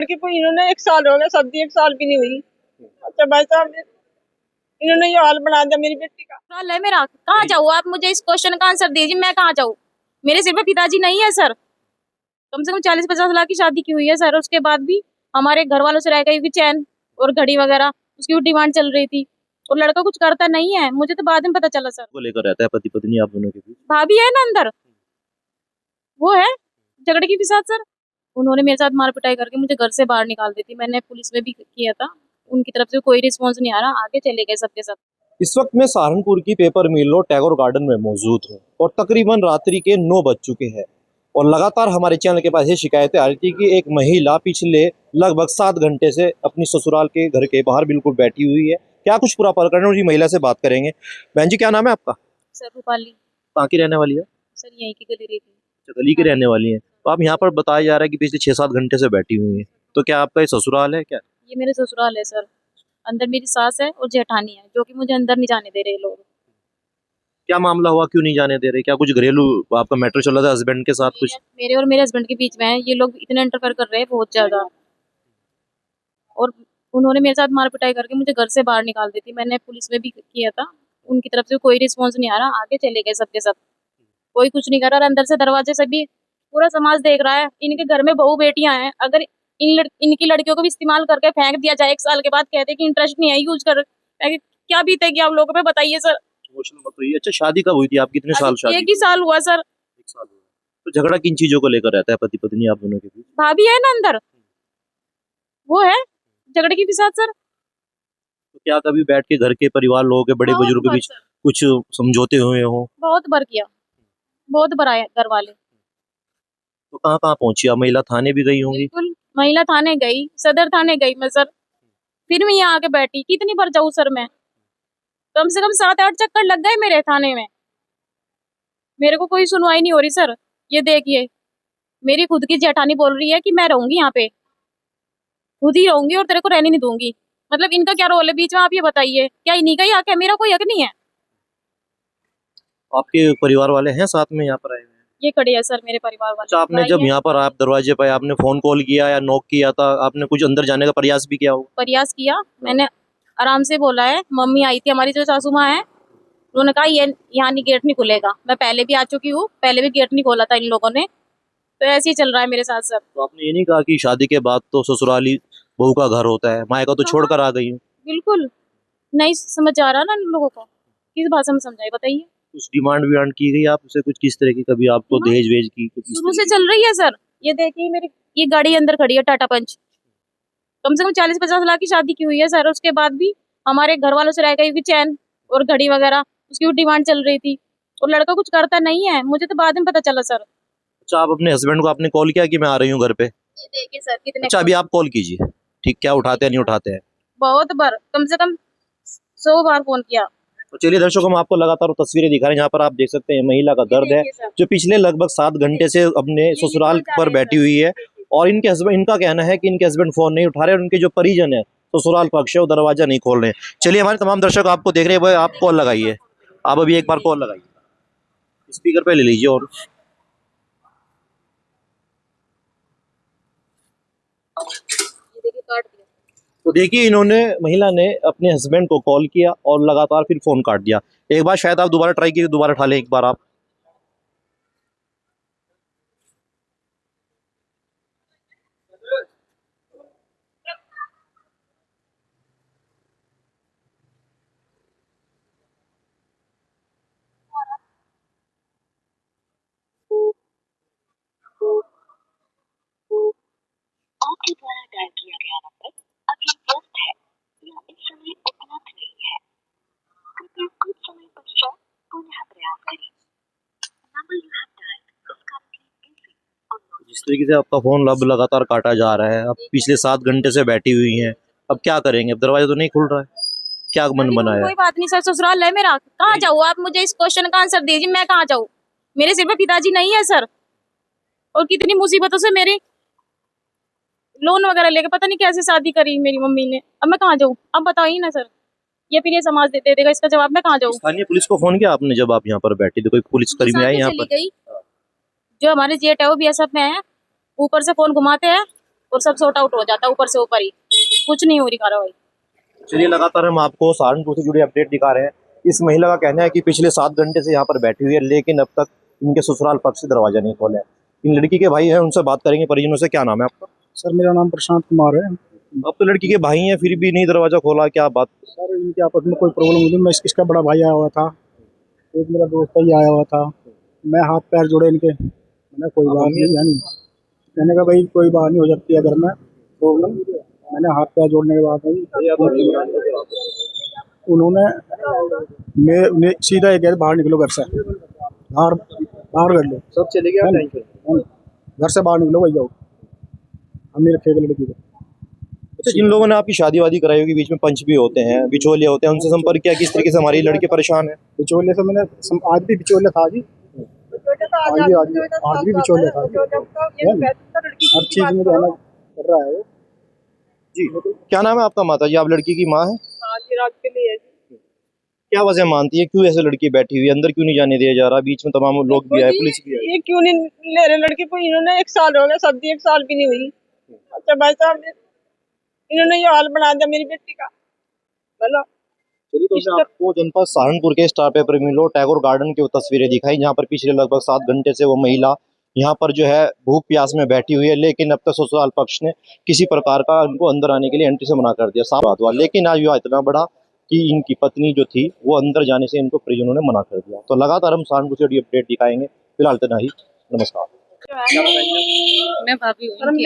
कि कोई इन्होंने 1 साल हो गया, शादी 1 साल भी नहीं हुई। अच्छा भाई साहब, इन्होंने ये हाल बना दिया मेरी बेटी का। सवाल है मेरा, कहाँ जाऊँ? आप मुझे इस क्वेश्चन का आंसर दीजिए, मैं कहाँ जाऊँ? मेरे सिर पे पिताजी नहीं है सर। कम से कम 40-50 लाख की शादी की हुई है सर, उसके बाद भी हमारे घर वालों से रह गई भी चैन और घड़ी वगैरह, उसकी भी डिमांड चल रही थी और लड़का कुछ करता नहीं है। मुझे तो बाद में पता चला सर। को लेकर रहता है पति पत्नी आप दोनों के बीच? भाभी है ना अंदर, वो है झगड़े की फिसाद सर। उन्होंने मेरे साथ मार पिटाई करके मुझे घर से बाहर निकाल दी थी। मैंने पुलिस में भी किया था, उनकी तरफ से कोई रिस्पॉन्स नहीं आ रहा, आगे चले गए सबके सब। इस वक्त मैं सहारनपुर की paper mill road Tagore garden में मौजूद हूँ और तकरीबन रात्रि के 9 बज चुके हैं और लगातार हमारे चैनल के पास ये शिकायतें आ रही थी कि एक महिला पिछले लगभग 7 घंटे से अपनी ससुराल के घर के बाहर बिल्कुल बैठी हुई है। क्या कुछ पूरा प्रकरण है, उसी महिला से बात करेंगे। बहन जी, क्या नाम है आपका? सर रूपाली। कहाँ की रहने वाली है? सर यहीं की गली रहती है। अच्छा, गली की रहने वाली है। तो आप यहाँ पर बताया जा रहा है कि पिछले 6-7 घंटे से बैठी हुई है, तो क्या आपका ये ससुराल है क्या? ये मेरे ससुराल है सर। अंदर मेरी सास है और जेठानी है, जो कि मुझे अंदर नहीं जाने दे रहे लोग। क्या मामला हुआ, क्यों नहीं जाने दे रहे? क्या कुछ घरेलू आपका मैटर चल रहा था हस्बैंड के साथ कुछ? मेरे और मेरे हस्बैंड के बीच में है, ये लोग इतने इंटरफेयर कर रहे हैं बहुत ज्यादा, और उन्होंने मेरे साथ मार पिटाई करके मुझे घर से बाहर निकाल दी थी। मैंने पुलिस में भी किया था, उनकी तरफ से कोई रिस्पॉन्स नहीं आ रहा, आगे चले गए सबके सब। कोई कुछ नहीं कर रहा, और अंदर से दरवाजे से भी पूरा समाज देख रहा है। इनके घर में बहू बेटियां हैं, अगर इनकी लड़कियों को भी इस्तेमाल करके फेंक दिया जाए 1 साल के बाद, कहते कि इंटरेस्ट नहीं है यूज कर, क्या बीतेगी आप लोगों पे, बताइए सर। इमोशनल मत होइए। अच्छा, शादी कब हुई थी आपकी? कितने साल शादी? 1 ही साल हुआ सर। 1 साल हुआ। तो झगड़ा किन चीजों को लेकर रहता है पति पत्नी आप दोनों के बीच? भाभी है ना अंदर, वो है झगड़े की फिसाद सर। तो क्या कभी बैठ के घर के परिवार लोगों के, बड़े बहुत बुजुर्ग के बार बीच सर, कुछ समझौते हुए हो? बहुत बार किया, बहुत बार आए घर वाले। तो कहाँ कहाँ पहुंची आप? महिला थाने भी गई होंगी? बिल्कुल, महिला थाने गई, सदर थाने गई मैं सर, फिर मैं यहाँ आके बैठी। कितनी बार जाऊँ सर मैं? कम से कम 7-8 चक्कर लग गए मेरे थाने में, मेरे को कोई सुनवाई नहीं हो रही सर। ये देखिए, मेरी खुद की जेठानी बोल रही है कि मैं रहूंगी यहाँ पे, खुद ही रहूंगी और तेरे को रहने नहीं दूंगी। मतलब इनका क्या रोल है बीच में, आप ये बताइए? क्या इन्हीं का ही हक है? मेरा कोई हक नहीं है। आपके परिवार वाले हैं साथ में यहाँ पर आए हुए? ये खड़े है सर मेरे परिवार वाले। अच्छा, आपने भाई जब है, यहाँ पर आप दरवाजे पर, आपने फोन कॉल किया या नॉक किया था, आपने कुछ अंदर जाने का प्रयास भी किया होगा? प्रयास किया मैंने, आराम से बोला है। मम्मी आई थी हमारी, जो सासू माँ है, उन्होंने कहा ये यहाँ नहीं, गेट नहीं खुलेगा। मैं पहले भी आ चुकी हूँ, पहले भी गेट नहीं खोला था इन लोगों ने, तो ऐसे ही चल रहा है मेरे साथ सब। तो आपने ये नहीं कहा कि शादी के बाद तो ससुराल ही बहू का घर होता है, मायका तो छोड़ कर आ गई हूँ? बिल्कुल नहीं समझ आ रहा ना इन लोगों को, किस भाषा में समझाए बताइए? कुछ डिमांड विमांड की गई आपसे कुछ, किस तरह की? कभी आपको हाँ, दहेज वेज की किस शुरू तरह से की? चल रही है सर। ये देखिए मेरी ये गाड़ी अंदर खड़ी है, टाटा पंच। कम से कम 40-50 लाख की शादी की हुई है सर, उसके बाद भी हमारे घर वालों से रह गई भी चैन और घड़ी वगैरह, उसकी भी डिमांड चल रही थी और लड़का कुछ करता नहीं है। मुझे तो बाद में पता चला सर। अच्छा, आप अपने हस्बैंड को आपने कॉल किया कि मैं आ रही हूँ घर पे? ये देखिए सर कितने अच्छा, अभी आप कॉल कीजिए। ठीक, क्या उठाते हैं नहीं उठाते हैं? बहुत बार, कम से कम 100 बार फोन किया। तो चलिए दर्शकों, हम आपको लगातार तस्वीरें दिखा रहे हैं। यहाँ पर आप देख सकते हैं महिला का दर्द है, जो पिछले लगभग 7 घंटे से अपने ससुराल पर बैठी हुई है और इनके हस्बैंड, इनका कहना है कि इनके हस्बैंड फोन नहीं उठा रहे और उनके जो परिजन है ससुराल पक्ष है वो दरवाजा नहीं खोल रहे हैं। चलिए, हमारे तमाम दर्शक आपको देख रहे हैं, आप कॉल लगाइए। आप अभी एक बार कॉल लगाइए, स्पीकर पे ले लीजिए। और ये देखिए काट दिया। तो देखिए, इन्होंने, महिला ने अपने हस्बैंड को कॉल किया और लगातार फिर फोन काट दिया। एक बार शायद आप दोबारा ट्राई कीजिए, दोबारा उठा लें एक बार आप। आपके द्वारा डायल किया गया नंबर अभी व्यस्त है या इस समय उपलब्ध नहीं है। कृपया कुछ समय पश्चात पुनः प्रयास करें। Number you have dialled is currently busy और जिस तरीके से आपका फोन अब लगातार काटा जा रहा है, अब पिछले 7 घंटे से बैठी हुई हैं, अब क्या करेंगे? अब दरवाजा तो नहीं खुल रहा है, क्या मन बनाया? कोई बात नहीं सर, ससुराल है मेरा, कहाँ जाऊँ? आप मुझे इस क्वेश्चन का आंसर दीजिए, मैं कहाँ जाऊँ? मेरे सिर पे पिताजी नहीं है सर, और कितनी मुसीबतों से मेरी लोन वगैरह लेके पता नहीं कैसे शादी करी मेरी मम्मी ने। अब मैं कहाँ जाऊँ? अब बताइए ना सर, ये फिर ये समाज दे देगा इसका जवाब, मैं कहाँ जाऊँ? स्थानीय पुलिस को फोन किया आपने जब आप यहाँ पर बैठी थी? कोई पुलिस कर्मी आए यहाँ चली पर? गई, जो हमारे जेठ है वो बीएसएफ में है, ऊपर से फोन घुमाते हैं और सब सॉर्ट आउट हो जाता ऊपर से ऊपर ही, कुछ नहीं हो रही कार्रवाई। चलिए, लगातार हम आपको सहारनपुर से जुड़ी अपडेट दिखा रहे हैं। इस महिला का कहना है कि पिछले 7 घंटे से यहाँ पर बैठी हुई है, लेकिन अब तक इनके ससुराल पक्ष से दरवाजा नहीं खोला है। इन लड़की के भाई हैं, उनसे बात करेंगे परिजनों से। क्या नाम है आपका? सर मेरा नाम प्रशांत कुमार है। अब तो लड़की के भाई हैं, फिर भी नहीं दरवाजा खोला, क्या बात? सर इनके आपस में कोई प्रॉब्लम हुई, मैं इसका बड़ा भाई आया हुआ था, एक मेरा दोस्त ही आया हुआ था। मैं हाथ पैर जोड़े इनके, मैंने कोई बात नहीं जानी। मैंने कहा भाई कोई बात नहीं, हो जाती है घर में प्रॉब्लम। मैंने हाथ पैर जोड़ने के बाद उन्होंने मैं सीधा एक बाहर निकलो घर से, बाहर बाहर कर लो, सब चले गए, घर से बाहर निकलो भाई, जाओ, हम नहीं रखेगा लड़की को। अच्छा, जिन लोगों ने आपकी शादी वादी कराई होगी, बीच में पंच भी होते हैं, बिचौलिए होते हैं, उनसे संपर्क किया किस तरीके से हमारी लड़की परेशान है? बिचौले से मैंने आज भी बिचौले था जी, आज भी बिचौले था जी। हर चीज में रहना कर रहा है वो जी। क्या नाम है आपका माता जी? आप लड़की की माँ है? हाँ जी, रात के लिए क्या वजह मानती है, क्यों ऐसे लड़की बैठी हुई है, अंदर क्यों नहीं जाने दिया जा रहा? बीच में तमाम लोग भी आए, पुलिस भी आई। ये क्यों नहीं ले रहे लड़की को? इन्होंने 1 साल हो गया, शादी 1 साल भी नहीं हुई। अच्छा भाई साहब, इन्होंने ये हाल बना दिया मेरी बेटी का। बोलो। चलिए, तो मैं आपको जनपद सहारनपुर के स्टार पेपर मिलो टैगोर गार्डन की वो तस्वीरें दिखाई, जहाँ पर पिछले लगभग 7 घंटे से वो महिला यहाँ पर जो है भूख प्यास में बैठी हुई है, लेकिन अब तक ससुराल पक्ष ने किसी प्रकार का उनको अंदर आने के लिए एंट्री से मना कर दिया, साफ बात हुआ। लेकिन आज हुआ इतना बड़ा कि इनकी पत्नी जो थी वो अंदर जाने से इनको परिजनों ने मना कर दिया। तो लगातार हम सहारनपुर से अपडेट दिखाएंगे। फिलहाल इतना ही, नमस्कार। मैं भाभी हूँ शर्म इनकी।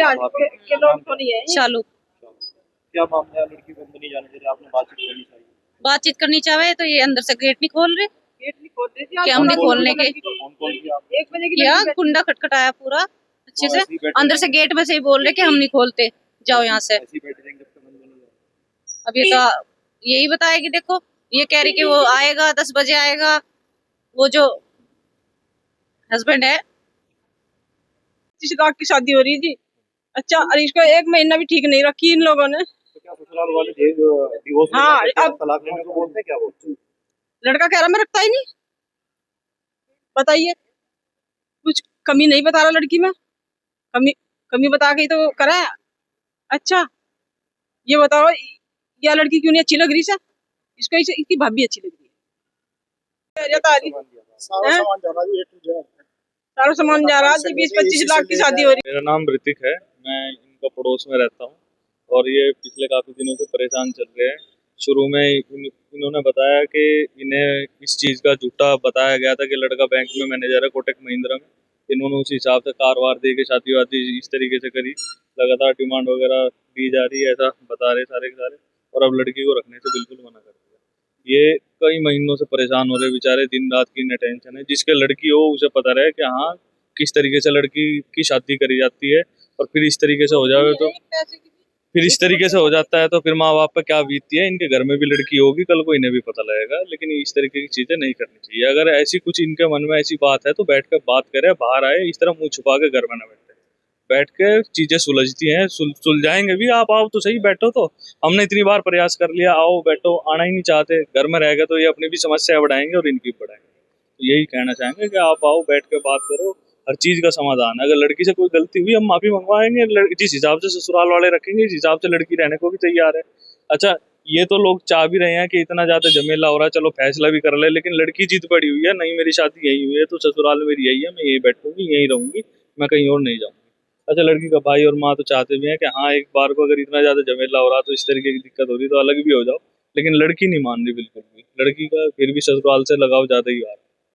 के लोग तो नहीं है। शालू। क्या मामला है, लड़की को अंदर नहीं जाने दे रहे, आपने बातचीत करनी चाहिए। बातचीत करनी चाहे तो ये अंदर से गेट नहीं खोल रहे, गेट नहीं खोल रही थी। क्या हमने खोलने के 1 बजे की क्या कुंडा खटखटाया पूरा अच्छे से, अंदर से गेट में से ही बोल रहे कि हम नहीं खोलते, जाओ यहाँ से। अब ये तो यही बताएगी, देखो ये कह रही कि वो आएगा 10 बजे आएगा, वो जो हस्बैंड है। 25 लाख की शादी हो रही थी। अच्छा, और इसको 1 महीना भी ठीक नहीं रखी इन लोगों ने। तो क्या ससुराल वाले डिवोर्स हाँ, अब तलाक लेने को बोलते हैं क्या वो? लड़का कह रहा मैं रखता ही नहीं। बताइए, कुछ कमी नहीं बता रहा लड़की में, कमी बता के ही तो करा है। अच्छा ये बताओ, यह लड़की क्यों नहीं अच्छी लग रही है? इसको इसकी भाभी अच्छी लग रही है। सारा सामान जा रहा है। 20-25 लाख की शादी हो रही है। मेरा नाम ऋतिक है, मैं इनका पड़ोस में रहता हूँ और ये पिछले काफ़ी दिनों से परेशान चल रहे हैं। शुरू में इन्होंने बताया कि इन्हें इस चीज़ का झूठा बताया गया था कि लड़का बैंक में मैनेजर है कोटक महिंद्रा में। इन्होंने उस हिसाब से कार वार दे के शादी वादी इस तरीके से करी, लगातार डिमांड वगैरह दी जा रही है, ऐसा बता रहे सारे के सारे। और अब लड़की को रखने से बिल्कुल मना कर दिया। ये कई महीनों से परेशान हो रहे बेचारे, दिन रात की इन्हें टेंशन है। जिसके लड़की हो उसे पता रहे कि हाँ किस तरीके से लड़की की शादी करी जाती है, और फिर इस तरीके से हो जाए तो फिर इस तरीके से हो जाता है तो फिर माँ बाप पे क्या बीतती है। इनके घर में भी लड़की होगी, कल को इन्हें भी पता लगेगा। लेकिन इस तरीके की चीजें नहीं करनी चाहिए। अगर ऐसी कुछ इनके मन में ऐसी बात है तो बैठ कर बात करें, बाहर आए। इस तरह मुंह छुपा के घर में ना बैठे, बैठ के चीजें सुलझती हैं, सुलझाएंगे भी। आप आओ तो सही, बैठो तो। हमने इतनी बार प्रयास कर लिया, आओ बैठो, आना ही नहीं चाहते। घर में रह गए तो ये अपनी भी समस्या बढ़ाएंगे और इनकी भी बढ़ाएंगे। तो यही कहना चाहेंगे कि आप आओ, बैठ के बात करो, हर चीज का समाधान है। अगर लड़की से कोई गलती हुई हम माफी मंगवाएंगे, जिस हिसाब से ससुराल वाले रखेंगे इस हिसाब से लड़की रहने को भी तैयार है। अच्छा, ये तो लोग चाह भी रहे हैं कि इतना ज्यादा झमेला हो रहा है, चलो फैसला भी कर ले, लेकिन लड़की जिद पड़ी हुई है, नहीं मेरी शादी यही हुई है तो ससुराल मेरी यही है, मैं यही बैठूंगी, यही रहूंगी, मैं कहीं और नहीं जाऊंगी। अच्छा, लड़की का भाई और माँ तो चाहते भी हैं कि हाँ एक बार को अगर इतना ज्यादा झमेला हो रहा तो इस तरीके की दिक्कत हो रही तो अलग भी हो जाओ, लेकिन लड़की नहीं मान रही बिल्कुल भी। लड़की का फिर भी ससुराल से लगाव ज्यादा ही आ रहा है।